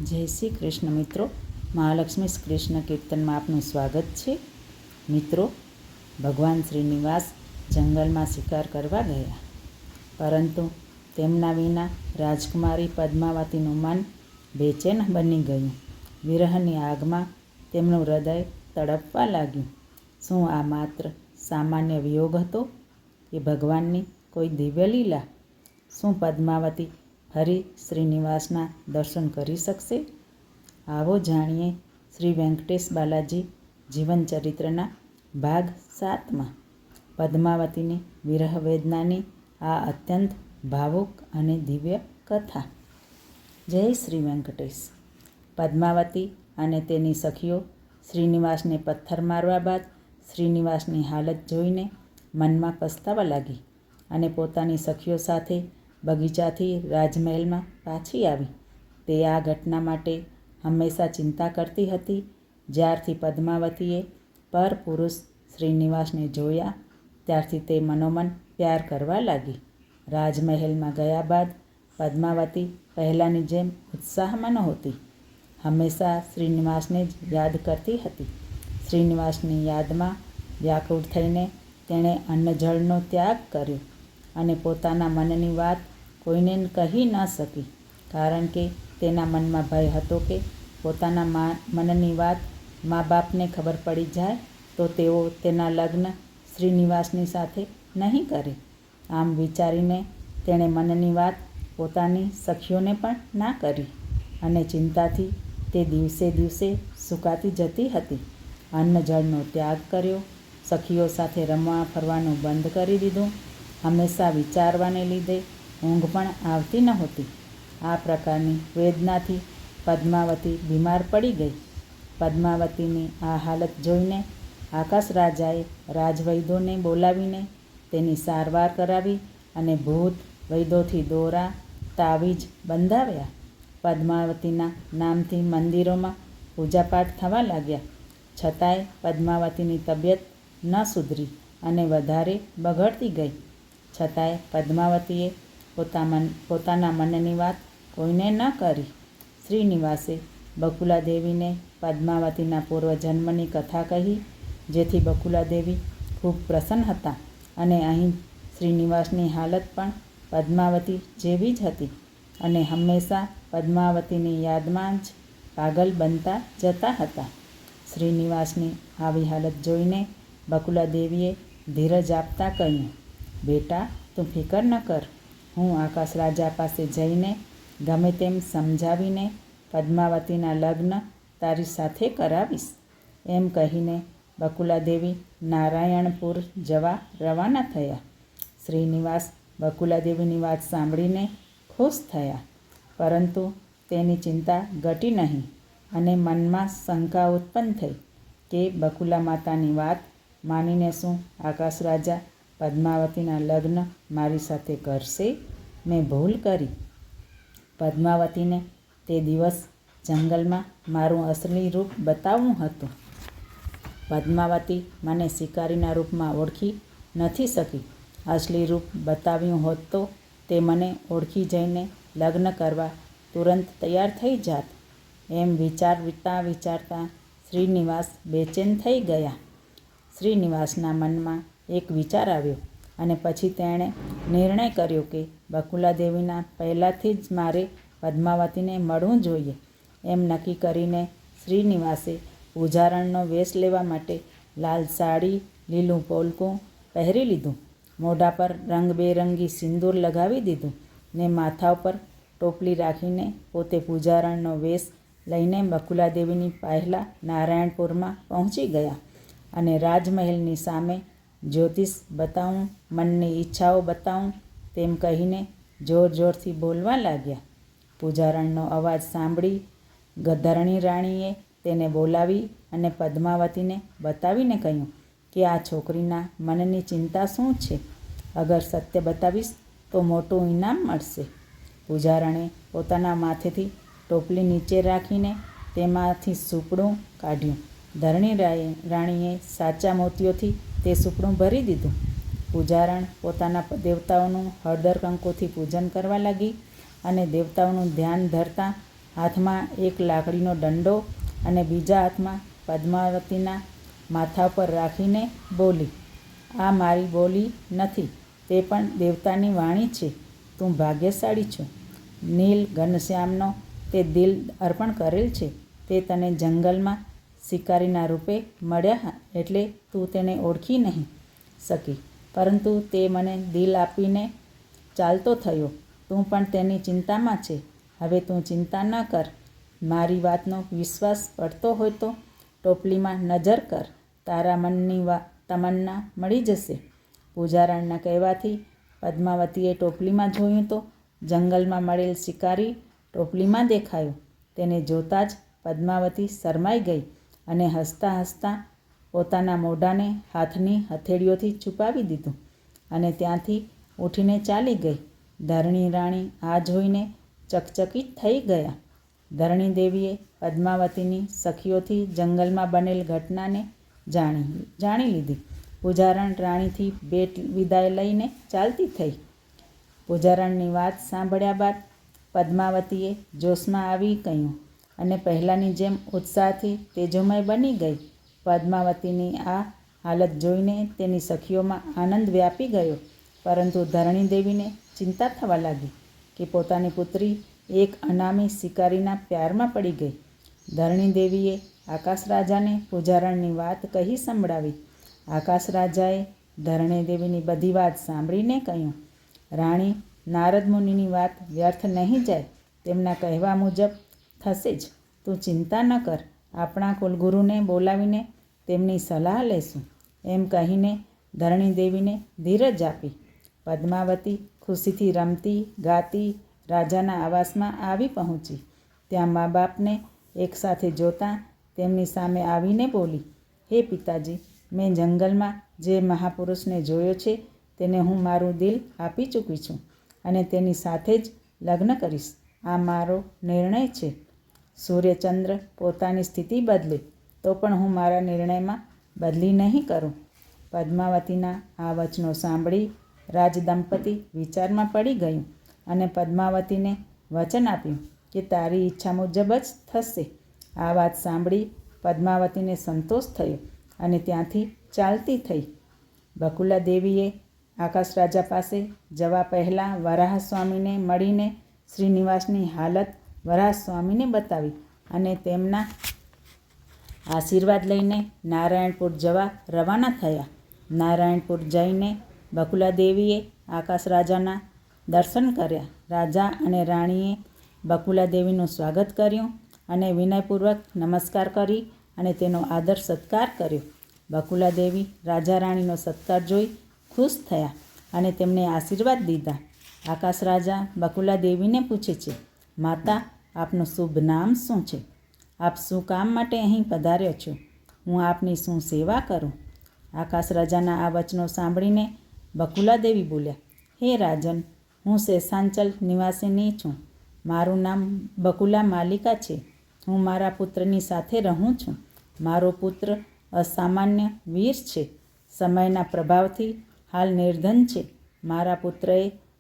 જય શ્રી કૃષ્ણ મિત્રો, મહાલક્ષ્મી કૃષ્ણ કીર્તનમાં આપનું સ્વાગત છે. મિત્રો, ભગવાન શ્રીનિવાસ જંગલમાં શિકાર કરવા ગયા, પરંતુ તેમના વિના રાજકુમારી પદ્માવતીનું મન બેચેન બની ગયું. વિરહની આગમાં તેમનું હૃદય તડપવા લાગ્યું. શું આ માત્ર સામાન્ય વિયોગ હતો કે ભગવાનની કોઈ દિવ્ય લીલા? શું પદ્માવતી ફરી શ્રીનિવાસના દર્શન કરી શકશે? આવો જાણીએ શ્રી વેંકટેશ બાલાજી જીવનચરિત્રના ભાગ 7માં પદ્માવતીની વિરહ વેદનાની આ અત્યંત ભાવુક અને દિવ્ય કથા. જય શ્રી વેંકટેશ. પદ્માવતી અને તેની સખીઓ શ્રીનિવાસને પથ્થર મારવા બાદ શ્રીનિવાસની હાલત જોઈને મનમાં પસ્તાવા લાગી અને પોતાની સખીઓ સાથે બગીચાથી રાજમહેલમાં પાછી આવી. તે આ ઘટના માટે હંમેશા ચિંતા કરતી હતી. જ્યારથી પદ્માવતીએ પરપુરુષ શ્રીનિવાસને જોયા ત્યારથી તે મનોમન પ્યાર કરવા લાગી. રાજમહેલમાં ગયા બાદ પદ્માવતી પહેલાંની જેમ ઉત્સાહમાં નહોતી. હંમેશા શ્રીનિવાસને જ યાદ કરતી હતી. શ્રીનિવાસની યાદમાં વ્યાકુળ થઈને તેણે અન્નજળનો ત્યાગ કર્યો અને પોતાના મનની વાત કોઈને કહી ન શકી, કારણ કે તેના મનમાં ભય હતો કે પોતાના મનની વાત મા બાપને ખબર પડી જાય તો તેઓ તેના લગ્ન શ્રીનિવાસની સાથે નહીં કરે. આમ વિચારીને તેણે મનની વાત પોતાની સખીઓને પણ ના કરી અને ચિંતાથી તે દિવસે દિવસે સૂકાતી જતી હતી. અન્નજળનો ત્યાગ કર્યો, સખીઓ સાથે રમવા ફરવાનું બંધ કરી દીધું. હંમેશા વિચારવાને લીધે ઊંઘ પણ આવતી નહોતી. આ પ્રકારની વેદનાથી પદ્માવતી બીમાર પડી ગઈ. પદ્માવતીની આ હાલત જોઈને આકાશ રાજાએ રાજવૈદોને બોલાવીને તેની સારવાર કરાવી અને ભૂત વૈદોથી દોરા તાવીજ બંધાવ્યા. પદ્માવતીના નામથી મંદિરોમાં પૂજાપાઠ થવા લાગ્યા. છતાંય પદ્માવતીની તબિયત ન સુધરી અને વધારે બગડતી ગઈ. છતાંય પદ્માવતીએ પોતાના મનની વાત કોઈને ન કરી. શ્રીનિવાસે બકુલાદેવીને પદ્માવતીના પૂર્વજન્મની કથા કહી, જેથી બકુલાદેવી ખૂબ પ્રસન્ન હતા અને અહીં શ્રીનિવાસની હાલત પણ પદ્માવતી જેવી જ હતી અને હંમેશા પદ્માવતીની યાદમાં જ પાગલ બનતા જતા હતા. શ્રીનિવાસની આવી હાલત જોઈને બકુલાદેવીએ ધીરજ આપતા કહ્યું, બેટા, તું ફિકર ન કર. હું આકાશ રાજા પાસે જઈને ગમે તેમ સમજાવીને પદ્માવતીના લગ્ન તારી સાથે કરાવીશ. એમ કહીને બકુલાદેવી નારાયણપુર જવા રવાના થયા. શ્રીનિવાસ બકુલાદેવીની વાત સાંભળીને ખુશ થયા, પરંતુ તેની ચિંતા ઘટી નહીં અને મનમાં શંકા ઉત્પન્ન થઈ કે બકુલા માતાની વાત માનીને શું આકાશ રાજા પદ્માવતીના લગ્ન મારી સાથે કરશે? મેં ભૂલ કરી. પદ્માવતીને તે દિવસ જંગલમાં મારું અસલી રૂપ બતાવવું હતું. પદ્માવતી મને શિકારીના રૂપમાં ઓળખી નથી શકી. અસલી રૂપ બતાવ્યું હોત તો તે મને ઓળખી જઈને લગ્ન કરવા તુરંત તૈયાર થઈ જાત. એમ વિચારતા શ્રીનિવાસ બેચેન થઈ ગયા. શ્રીનિવાસના મનમાં એક વિચાર આવ્યો અને પછી તેણે નિર્ણય કર્યો કે બકુલાદેવીના પહેલાંથી જ મારે પદ્માવતીને મળવું જોઈએ. એમ નક્કી કરીને શ્રીનિવાસે પૂજારણનો વેશ લેવા માટે લાલ સાડી, લીલું પોલકું પહેરી લીધું, મોઢા પર રંગબેરંગી સિંદૂર લગાવી દીધું ને માથા ઉપર ટોપલી રાખીને પોતે પૂજારણનો વેશ લઈને બકુલાદેવીની પહેલાં નારાયણપુરમાં પહોંચી ગયા અને રાજમહેલની સામે જ્યોતિષ બતાવું, મનની ઈચ્છાઓ બતાવું તેમ કહીને જોર જોરથી બોલવા લાગ્યા. પૂજારણનો અવાજ સાંભળી ધરણી રાણીએ તેને બોલાવી અને પદ્માવતીને બતાવીને કહ્યું કે આ છોકરીના મનની ચિંતા શું છે. અગર સત્ય બતાવીશ તો મોટું ઇનામ મળશે. પૂજારણે પોતાના માથેથી ટોપલી નીચે રાખીને તેમાંથી સૂપડું કાઢ્યું. ધરણી રાણીએ સાચા મોતીઓથી તે સૂપડું ભરી દીધું. પૂજારણ પોતાના દેવતાઓનું હળદર કંકુથી પૂજન કરવા લાગી અને દેવતાઓનું ધ્યાન ધરતા હાથમાં એક લાકડીનો દંડો અને બીજા હાથમાં પદ્માવતીના માથા પર રાખીને બોલી, આ મારી બોલી નથી, તે પણ દેવતાની વાણી છે. તું ભાગ્યશાળી છું. નીલ ઘનશ્યામનો તે દિલ અર્પણ કરેલ છે. તે તને જંગલમાં શિકારીના રૂપે મળ્યા એટલે તું તેને ઓળખી નહીં શકી, પરંતુ તે મને દિલ આપીને ચાલતો થયો. તું પણ તેની ચિંતામાં છે. હવે તું ચિંતા ન કર. મારી વાતનો વિશ્વાસ પડતો હોય તો ટોપલીમાં નજર કર. તારા મનની તમન્ના મળી જશે. પૂજારણના કહેવાથી પદ્માવતીએ ટોપલીમાં જોયું તો જંગલમાં મળેલ શિકારી ટોપલીમાં દેખાયો. તેને જોતાં જ પદ્માવતી શરમાઈ ગઈ અને હસતાં હસતાં પોતાના મોઢાને હાથની હથેળીઓથી છુપાવી દીધું અને ત્યાંથી ઉઠીને ચાલી ગઈ. ધરણી રાણી આ જોઈને ચકચકિત થઈ ગયા. ધરણી દેવીએ પદ્માવતીની સખીઓથી જંગલમાં બનેલ ઘટનાને જાણી લીધી. પૂજારણ રાણીથી ભેટ વિદાય લઈને ચાલતી થઈ. પૂજારણની વાત સાંભળ્યા બાદ પદ્માવતીએ જોશમાં આવી કહ્યું અને પહેલાંની જેમ ઉત્સાહથી તેજોમય બની ગઈ. પદ્માવતીની આ હાલત જોઈને તેની સખીઓમાં આનંદ વ્યાપી ગયો, પરંતુ ધરણી દેવીને ચિંતા થવા લાગી કે પોતાની પુત્રી એક અનામી શિકારીના પ્યારમાં પડી ગઈ. ધરણી દેવીએ આકાશ રાજાને પૂજારણની વાત કહી સંભળાવી. આકાશ રાજાએ ધરણી દેવીની બધી વાત સાંભળીને કહ્યું, રાણી, નારદ મુનિની વાત વ્યર્થ નહીં જાય. તેમના કહેવા મુજબ થશે જ. તું ચિંતા ન કર. આપણા કુલગુરુને બોલાવીને તેમની સલાહ લેશું. એમ કહીને ધરણી દેવીને ધીરજ આપી. પદ્માવતી ખુશીથી રમતી ગાતી રાજાના આવાસમાં આવી પહોંચી. ત્યાં મા બાપને એકસાથે જોતાં તેમની સામે આવીને બોલી, હે પિતાજી, મેં જંગલમાં જે મહાપુરુષને જોયો છે તેને હું મારું દિલ આપી ચૂકી છું અને તેની સાથે જ લગ્ન કરીશ. આ મારો નિર્ણય છે. સૂર્યચંદ્ર પોતાની સ્થિતિ બદલે તો પણ હું મારા નિર્ણયમાં બદલી નહીં કરું. પદ્માવતીના આ વચનો સાંભળી રાજદંપતી વિચારમાં પડી ગયું અને પદ્માવતીને વચન આપ્યું કે તારી ઈચ્છા મુજબ જ થશે. આ વાત સાંભળી પદ્માવતીને સંતોષ થયો અને ત્યાંથી ચાલતી થઈ. બકુલા દેવીએ આકાશ રાજા પાસે જવા પહેલાં વરાહ સ્વામીને મળીને શ્રીનિવાસની હાલત વરાહ સ્વામીને બતાવી અને તેમના આશીર્વાદ લઈને નારાયણપુર જવા રવાના થયા. નારાયણપુર જઈને બકુલા દેવીએ આકાશ રાજાના દર્શન કર્યા. રાજા અને રાણીએ બકુલા દેવીનું સ્વાગત કર્યું અને વિનયપૂર્વક નમસ્કાર કરી અને તેનો આદર સત્કાર કર્યો. બકુલા દેવી રાજા રાણીનો સત્કાર જોઈ ખુશ થયા અને તેમને આશીર્વાદ દીધા. આકાશ રાજા બકુલા દેવીને પૂછે છે, માતા, આપનું શુભ નામ શું છે? આપ શું કામ માટે અહીં પધાર્યો છો? હું આપની શું સેવા કરું? આકાશ રાજાના આ વચનો સાંભળીને બકુલા દેવી બોલ્યા, હે રાજન, હું શેષાંચલ નિવાસીની છું. મારું નામ બકુલા માલિકા છે. હું મારા પુત્રની સાથે રહું છું. મારો પુત્ર અસામાન્ય વીર છે. સમયના પ્રભાવથી હાલ નિર્ધન છે. મારા પુત્રએ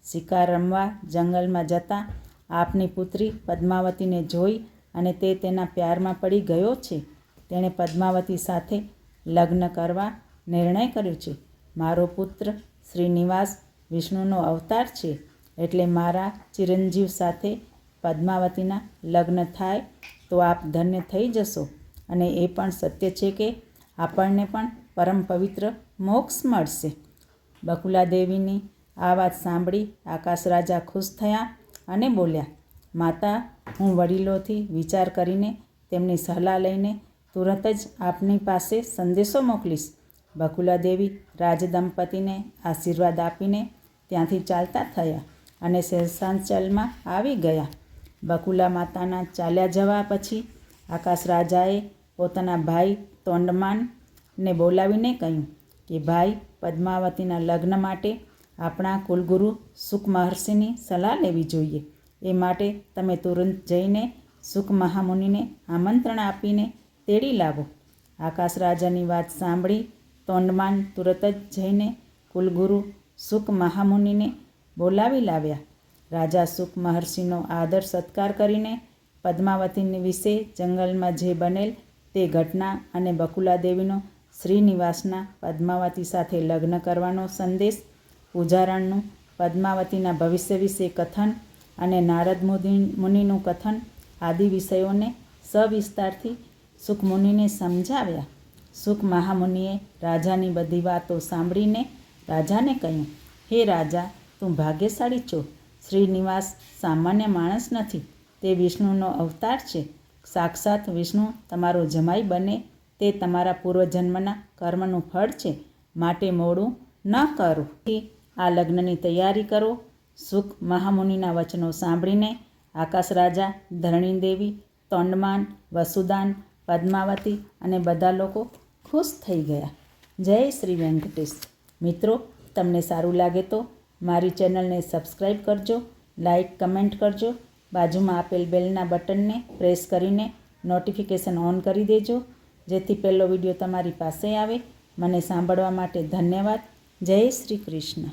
શિકાર રમવા જંગલમાં જતાં આપની પુત્રી પદ્માવતીને જોઈ અને તે તેના પ્યારમાં પડી ગયો છે. તેણે પદ્માવતી સાથે લગ્ન કરવા નિર્ણય કર્યો છે. મારો પુત્ર શ્રીનિવાસ વિષ્ણુનો અવતાર છે, એટલે મારા ચિરંજીવ સાથે પદ્માવતીના લગ્ન થાય તો આપ ધન્ય થઈ જશો અને એ પણ સત્ય છે કે આપણને પણ પરમ પવિત્ર મોક્ષ મળશે. બકુલા દેવીની આ વાત સાંભળી આકાશ રાજા ખુશ થયા અને બોલ્યા, માતા, હું વડીલોથી વિચાર કરીને તેમની સલાહ લઈને તુરંત જ આપની પાસે સંદેશો મોકલીશ. બકુલા દેવી રાજદંપતીને આશીર્વાદ આપીને ત્યાંથી ચાલતા થયા અને શેષાંચલમાં આવી ગયા. બકુલા માતાના ચાલ્યા જવા પછી આકાશ રાજાએ પોતાના ભાઈ તોંડમાનને બોલાવીને કહ્યું કે ભાઈ, પદ્માવતીના લગ્ન માટે આપણા કુલગુરુ શુક મહર્ષિની સલાહ લેવી જોઈએ. એ માટે તમે તુરંત જઈને શુક મહામુનિને આમંત્રણ આપીને તેડી લાવો. આકાશ રાજાની વાત સાંભળી તોંડમાન તુરત જ જઈને કુલગુરુ શુક મહામુનિને બોલાવી લાવ્યા. રાજા શુક મહર્ષિનો આદર સત્કાર કરીને પદ્માવતીની વિશે જંગલમાં જે બનેલ તે ઘટના અને બકુલાદેવીનો શ્રીનિવાસના પદ્માવતી સાથે લગ્ન કરવાનો સંદેશ, પૂજારણનું પદ્માવતીના ભવિષ્ય વિશે કથન અને નારદ મુનિનું કથન આદિ વિષયોને સવિસ્તારથી સુખમુનિને સમજાવ્યા. સુખ મહામુનિએ રાજાની બધી વાતો સાંભળીને રાજાને કહ્યું, હે રાજા, તું ભાગ્યશાળી છો. શ્રીનિવાસ સામાન્ય માણસ નથી, તે વિષ્ણુનો અવતાર છે. સાક્ષાત વિષ્ણુ તમારો જમાઈ બને તે તમારા પૂર્વજન્મના કર્મનું ફળ છે, માટે મોડું ન કરો. આ લગ્નની તૈયારી કરો. સુખ મહામુનિના વચનો સાંભળીને આકાશ રાજા, ધરણીદેવી, તોંડમાન, વસુદાન, પદ્માવતી અને બધા લોકો ખુશ થઈ ગયા. જય શ્રી વેંકટેશ. મિત્રો, તમને સારું લાગે તો મારી ચેનલને સબસ્ક્રાઈબ કરજો, લાઈક, કમેન્ટ કરજો. બાજુમાં આપેલ બેલના બટનને પ્રેસ કરીને નોટિફિકેશન ઓન કરી દેજો, જેથી પહેલો વિડીયો તમારી પાસે આવે. મને સાંભળવા માટે ધન્યવાદ. જય શ્રી કૃષ્ણ.